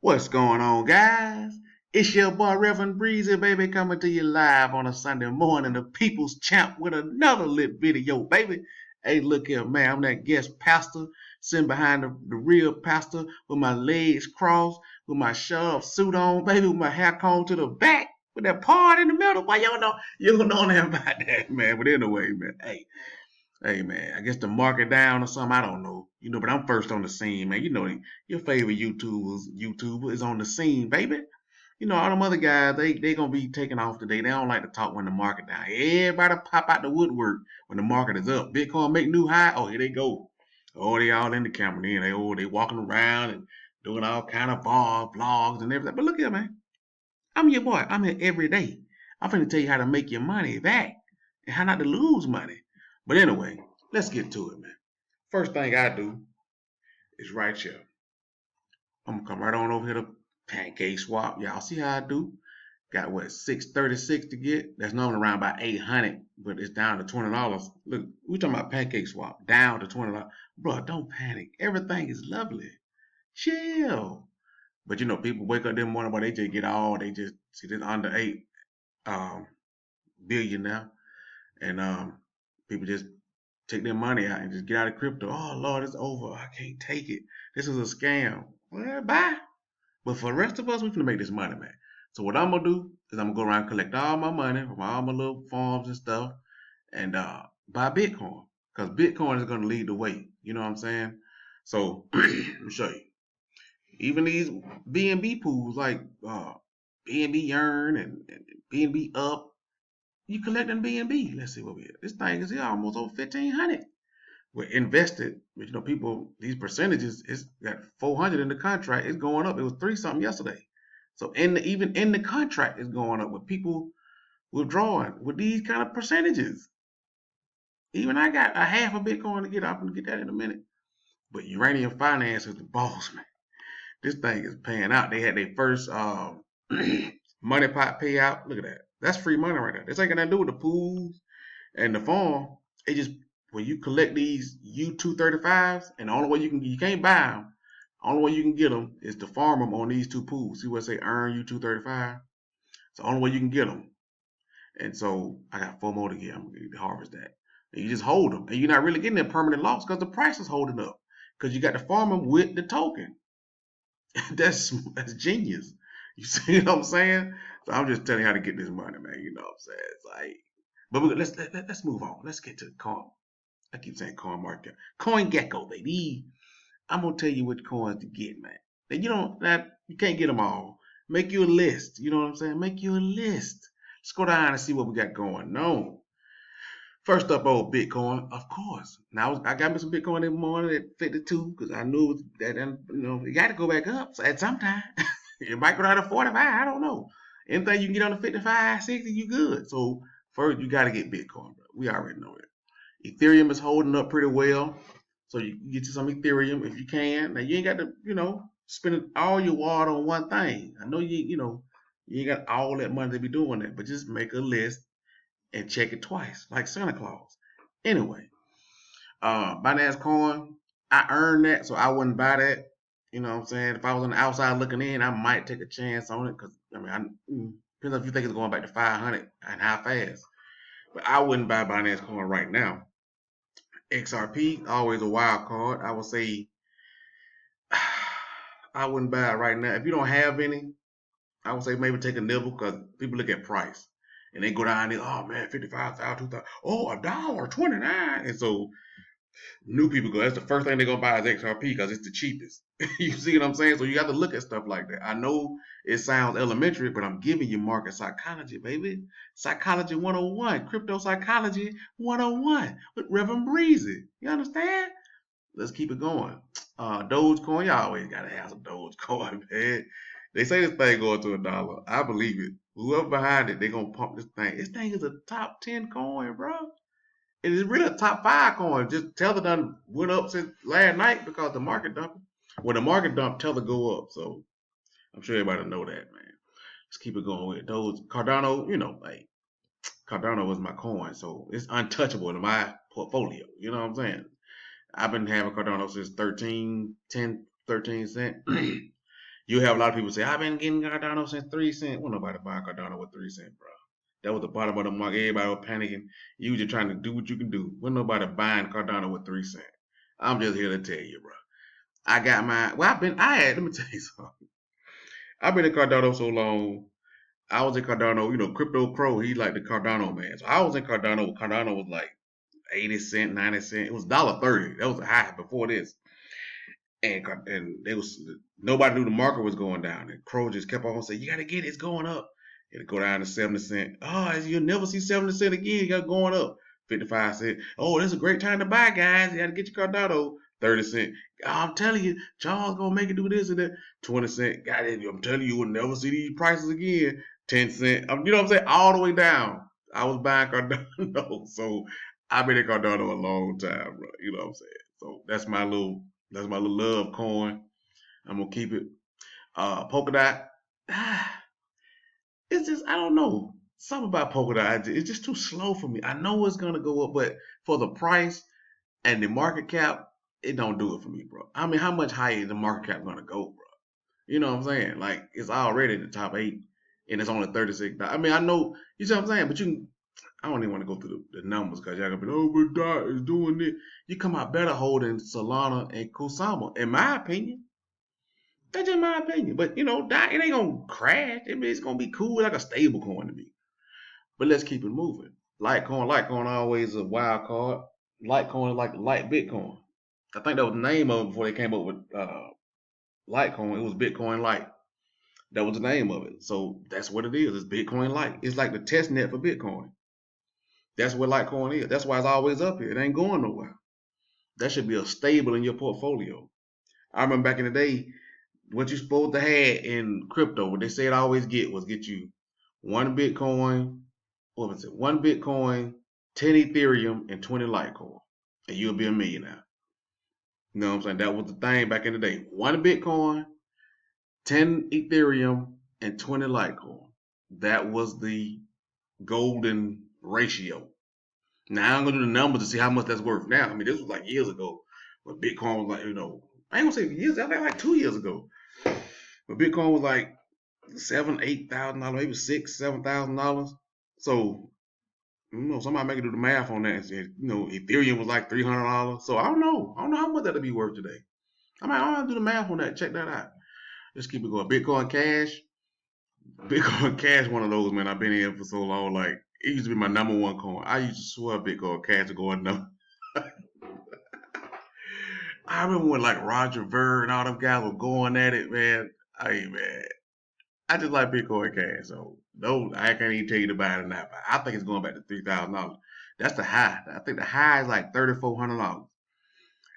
What's going on, guys? It's your boy Reverend Breezy, baby, coming to you live on a Sunday morning, the People's Champ with another lit video, baby. Hey, look here, man. I'm that guest pastor sitting behind the real pastor with my legs crossed, with my sharp suit on, baby, with my hair combed to the back, with that part in the middle. Why you don't know nothing about that, man. But anyway, man, hey man, I guess the market down or something. I don't know. But I'm first on the scene, man. Your favorite YouTuber is on the scene, baby. All them other guys, they gonna be taking off today. They don't like to talk when the market down. Everybody pop out the woodwork when the market is up. Bitcoin make new high. Oh, here they go. Oh, they all in the camera. Then they walking around and doing all kind of vlogs and everything. But look here, man. I'm your boy. I'm here every day. I'm finna tell you how to make your money back and how not to lose money. But anyway, let's get to it, man. First thing I do is right here. I'm gonna come right on over here to Pancake Swap. Y'all see how I do? Got what 636 to get. That's normally around about 800, but it's down to $20. Look, we talking about Pancake Swap down to $20. Bro, don't panic. Everything is lovely. Chill. But people wake up in morning, but they just see this under 8 billion now, and people just take their money out and just get out of crypto. Oh Lord, it's over. I can't take it. This is a scam. Well, bye. But for the rest of us, we finna make this money, man. So what I'm gonna do is I'm gonna go around and collect all my money from all my little farms and stuff, and buy Bitcoin, because Bitcoin is gonna lead the way. You know what I'm saying? So let me show you. Even these BNB pools like BNB Earn and BNB Up, you collecting BNB. Let's see what we have. This thing is here almost over 1,500. We're invested, but people, these percentages, it's got 400 in the contract. It's going up. It was three something yesterday. So even in the contract, it's going up with people withdrawing with these kind of percentages. Even I got a half a Bitcoin to get. I'm gonna get that in a minute. But Uranium Finance is the boss, man. This thing is paying out. They had their first money pot payout. Look at that. That's free money right there. This ain't gonna do with the pools and the farm. It just when you collect these U235s, and the only way you can't buy them. The only way you can get them is to farm them on these two pools. See what say earn U235? It's the only way you can get them. And so I got four more to get. I'm gonna harvest that. And you just hold them, and you're not really getting a permanent loss because the price is holding up. Because you got to farm them with the token. That's genius. You see what I'm saying? So I'm just telling you how to get this money, man. You know what I'm saying? It's like, but let's move on. Let's get to the coin. I keep saying coin market. Coin gecko, baby. I'm gonna tell you which coins to get, man. And you can't get them all. Make you a list. You know what I'm saying? Make you a list. Let's go down and see what we got going on. First up, old Bitcoin, of course. Now I got me some Bitcoin every morning at 52 because I knew it was that it got to go back up at some time. It might go down to 45. I don't know. Anything you can get on the 55, 60, you good. So first you got to get Bitcoin, bro. We already know that. Ethereum is holding up pretty well. So you can get you some Ethereum if you can. Now you ain't got to, spend all your water on one thing. I know you ain't got all that money to be doing that, but just make a list and check it twice, like Santa Claus. Anyway, Binance Coin, I earned that, so I wouldn't buy that. You know what I'm saying? If I was on the outside looking in, I might take a chance on it because depends if you think it's going back to 500 and how fast. But I wouldn't buy Binance Coin right now. XRP, always a wild card. I would say I wouldn't buy it right now. If you don't have any, I would say maybe take a nibble because people look at price and they go down there. Oh man, 55,000, 2,000. Oh, $1.29. And so new people go. That's the first thing they're gonna buy is XRP because it's the cheapest. You see what I'm saying? So you got to look at stuff like that. I know it sounds elementary, but I'm giving you market psychology, baby. Psychology 101, crypto psychology 101 with Reverend Breezy. You understand? Let's keep it going. Dogecoin, you always gotta have some Dogecoin, man. They say this thing going to $1. I believe it. Whoever behind it, they gonna pump this thing. This thing is a top 10 coin, bro. It is really a top 5 coin. Just Tether done went up since last night because the market dumping. When the market dump, Tether go up. So I'm sure everybody know that, man. Let's keep it going with those. Cardano, like Cardano was my coin, so it's untouchable in my portfolio. You know what I'm saying? I've been having Cardano since 13 cent. You have a lot of people say, I've been getting Cardano since 3 cents. Well, nobody buy Cardano with 3 cents, bro. That was the bottom of the market. Everybody was panicking. You just trying to do what you can do. Wasn't nobody buying Cardano with 3 cents. I'm just here to tell you, bro. I got mine. Well, let me tell you something. I've been in Cardano so long. I was in Cardano, Crypto Crow, he like the Cardano man. So I was in Cardano. Cardano was like 80 cent, 90 cent. It was $1.30. That was the high before this. And they was nobody knew the market was going down. And Crow just kept on saying, "You gotta get it, it's going up." It'll go down to 70 cent. Oh, you'll never see 70 cent again. You got going up. 55 cent. Oh, this is a great time to buy, guys. You gotta get your Cardano. 30 cent. Oh, I'm telling you, Charles gonna make it do this and that. 20 cent. God, I'm telling you, you'll never see these prices again. 10 cent. You know what I'm saying? All the way down. I was buying Cardano. So I've been in Cardano a long time, bro. You know what I'm saying? So that's my little love coin. I'm gonna keep it. Polka dot. It's just I don't know. Something about polka dot. It's just too slow for me. I know it's gonna go up, but for the price and the market cap, it don't do it for me, bro. I mean, how much higher is the market cap gonna go, bro? You know what I'm saying? Like it's already in the top 8, and it's only 36. I mean, I know you see what I'm saying, but I don't even want to go through the numbers because y'all gonna be, oh, but Dot is doing it. You come out better holding Solana and Kusama, in my opinion. That's just my opinion. But Dot, it ain't gonna crash. It's gonna be cool, like a stable coin to me. But let's keep it moving. Litecoin always a wild card. Litecoin is like light Bitcoin. I think that was the name of it before they came up with Litecoin. It was Bitcoin Lite. That was the name of it. So that's what it is. It's Bitcoin Lite. It's like the test net for Bitcoin. That's what Litecoin is. That's why it's always up here. It ain't going nowhere. That should be a stable in your portfolio. I remember back in the day, what you supposed to have in crypto, what they said always get you one Bitcoin, what was it? One Bitcoin, 10 Ethereum, and 20 Litecoin. And you'll be a millionaire. You know what I'm saying? That was the thing back in the day. One Bitcoin, 10 Ethereum, and 20 Litecoin. That was the golden ratio. Now I'm gonna do the numbers to see how much that's worth now. I mean, this was like years ago, but Bitcoin was like, I ain't gonna say years, I think like 2 years ago. But Bitcoin was like $7,000, $8,000, maybe $6,000, $7,000. So somebody make it do the math on that and say, Ethereum was like $300. So I don't know. I don't know how much that'll be worth today. I don't do the math on that. Check that out. Let's keep it going. Bitcoin Cash. Bitcoin Cash, one of those, man. I've been in for so long. Like, it used to be my number one coin. I used to swear Bitcoin Cash was going number. I remember when like Roger Ver and all them guys were going at it, man. Man, I just like Bitcoin Cash. So no, I can't even tell you to buy it or not buy. I think it's going back to $3,000. That's the high. I think the high is like $3,400.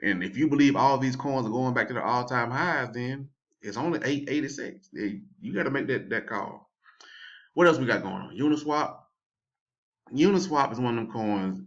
And if you believe all these coins are going back to the all-time highs, then it's only 886. You got to make that call. What else we got going on? Uniswap. Uniswap is one of them coins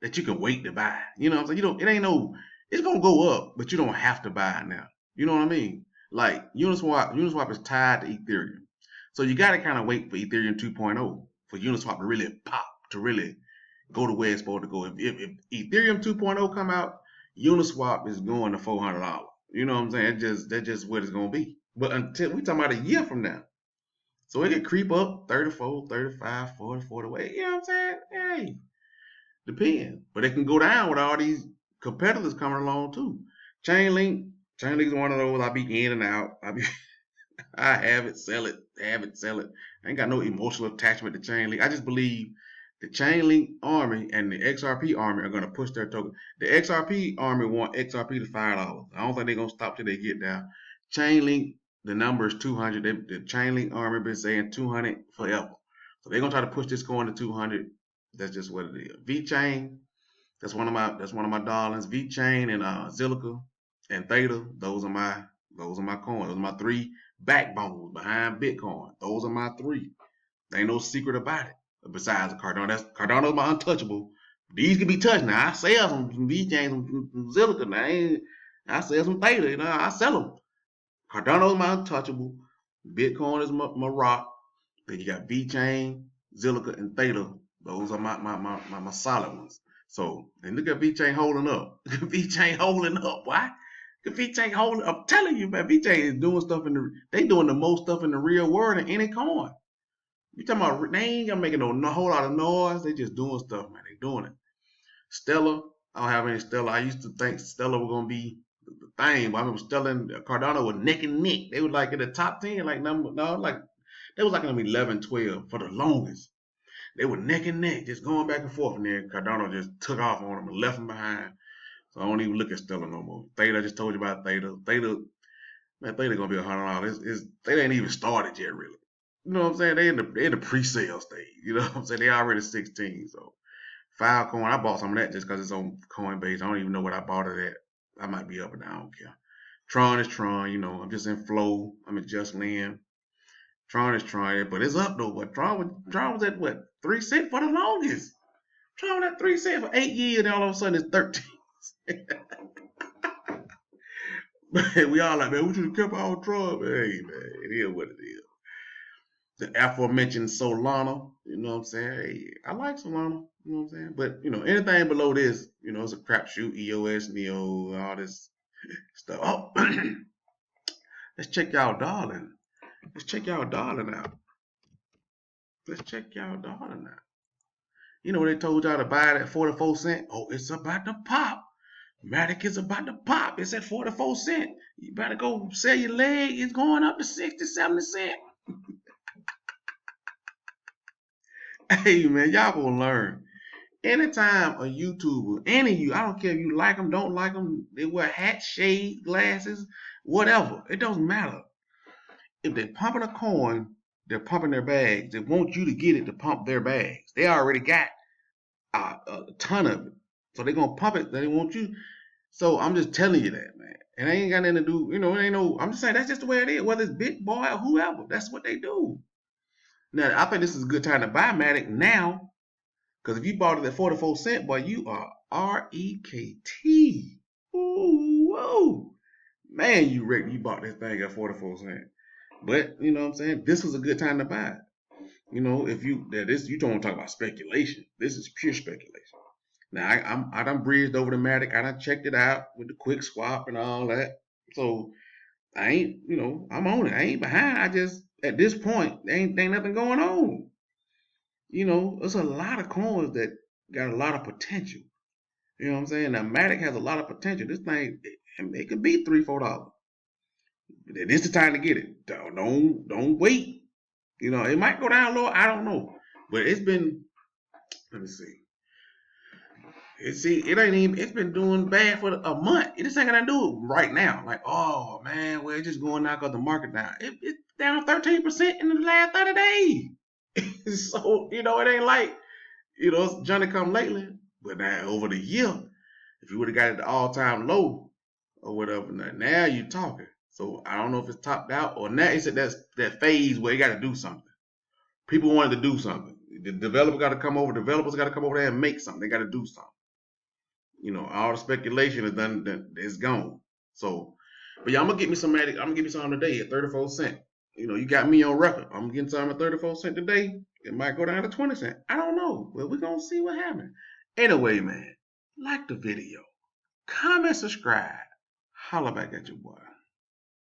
that you can wait to buy. You know what I'm saying? It ain't it's gonna go up, but you don't have to buy it now. You know what I mean? Like Uniswap is tied to Ethereum. So you gotta kind of wait for Ethereum 2.0 for Uniswap to really pop, to really go to where it's supposed to go. If Ethereum 2.0 come out, Uniswap is going to $400. You know what I'm saying? That's just what it's gonna be. But until we talking about a year from now. So it could creep up 34, 35, 40, 40 way. You know what I'm saying? Hey, depends. But it can go down with all these competitors coming along too. Chainlink is one of those I be in and out. I have it, sell it, have it, sell it. I ain't got no emotional attachment to Chainlink. I just believe the Chainlink army and the XRP army are gonna push their token. The XRP army want XRP to $5. I don't think they're gonna stop till they get down. Chainlink, the number is 200. The Chainlink army been saying 200 forever. So they're gonna try to push this coin to 200. That's just what it is. VeChain, that's one of my darlings. VeChain and Zilliqa and Theta, those are my coins. Those are my 3 backbones behind Bitcoin. Those are my 3. There ain't no secret about it. Besides Cardano, Cardano's my untouchable. These can be touched now. I sell some VeChain, some Zilliqa. Now I sell some Theta. I sell them. Cardano's my untouchable. Bitcoin is my rock. Then you got VeChain, Zilliqa, and Theta. Those are my solid ones. So, and look at VeChain holding up. VeChain holding up. Why? VJ holding, I'm telling you, man, VJ is doing stuff they doing the most stuff in the real world than any coin. You talking about, they ain't gonna make no whole lot of noise. They just doing stuff, man. They doing it. Stella, I don't have any Stella. I used to think Stella was gonna be the thing, but I remember Stella and Cardano were neck and neck. They were like in the top 10, like they was like number 11, 12 for the longest. They were neck and neck, just going back and forth, and then Cardano just took off on them and left them behind. So I don't even look at Stella no more. Theta, I just told you about Theta. Man, Theta gonna be $100. Theta ain't even started yet, really. You know what I'm saying? They in the pre-sale stage. You know what I'm saying? They already 16. So Filecoin, I bought some of that just because it's on Coinbase. I don't even know what I bought it at. I might be up and down. I don't care. Tron is Tron. You know, I'm just in flow. I'm in Just Land. Tron is Tron, but it's up though. But Tron was at what, 3 cents for the longest. Tron was at 3 cents for 8 years, and all of a sudden it's 13. Man, we all like, man, we should have kept our Tron. Hey, man, it is what it is. The aforementioned Solana, you know what I'm saying? Hey, I like Solana, you know what I'm saying? But, you know, anything below this, you know, it's a crapshoot. EOS, NEO, all this stuff. Oh, let's check y'all darling. Let's check y'all darling out. Let's check y'all darling out. You know, they told y'all to buy it at 44 cents. Oh, it's about to pop. Matic is about to pop. It's at 44 cents. You better go sell your leg. It's going up to 60, 70 cents. Hey, man, y'all gonna learn. Anytime a YouTuber, any of you, I don't care if you like them, don't like them, they wear hats, shade, glasses, whatever. It doesn't matter. If they're pumping a coin, they're pumping their bags. They want you to get it to pump their bags. They already got a ton of it. So they're going to pump it. They want you. So I'm just telling you that, man. And they ain't got nothing to do, you know, it ain't no, I'm just saying that's just the way it is. Whether it's Big Boy or whoever, that's what they do. Now, I think this is a good time to buy Matic now. Because if you bought it at 44 cents, boy, you are REKT. Ooh, whoa. Man, you bought this thing at 44 cents. But, you know what I'm saying? This was a good time to buy it. You know, if you don't want to talk about speculation. This is pure speculation. Now, I done breezed over the Matic. I done checked it out with the quick swap and all that. So, I ain't, you know, I'm on it. I ain't behind. I just, at this point, there ain't nothing going on. You know, there's a lot of coins that got a lot of potential. You know what I'm saying? Now, Matic has a lot of potential. This thing, it could be $3, $4. This is the time to get it. Don't wait. You know, it might go down low. I don't know. But it's been, let me see. It's been doing bad for a month. It just ain't gonna do it right now. Like, oh man, well, it's just going now because the market down. It's down 13% in the last 30 days. So, you know, it ain't like, you know, it's Johnny come lately. But now over the year, if you would have got it to all-time low or whatever, now you're talking. So I don't know if it's topped out or now it's at that phase where you got to do something. People wanted to do something. The developers got to come over there and make something. They got to do something. You know, all the speculation is done. It's gone. So, but yeah, I'm gonna get me some Matic. I'm gonna get me some today at 34 cents. You know, you got me on record. I'm getting some at 34 cents today. It might go down to 20 cents. I don't know. Well, we're gonna see what happens. Anyway, man, like the video, comment, subscribe, holla back at your boy.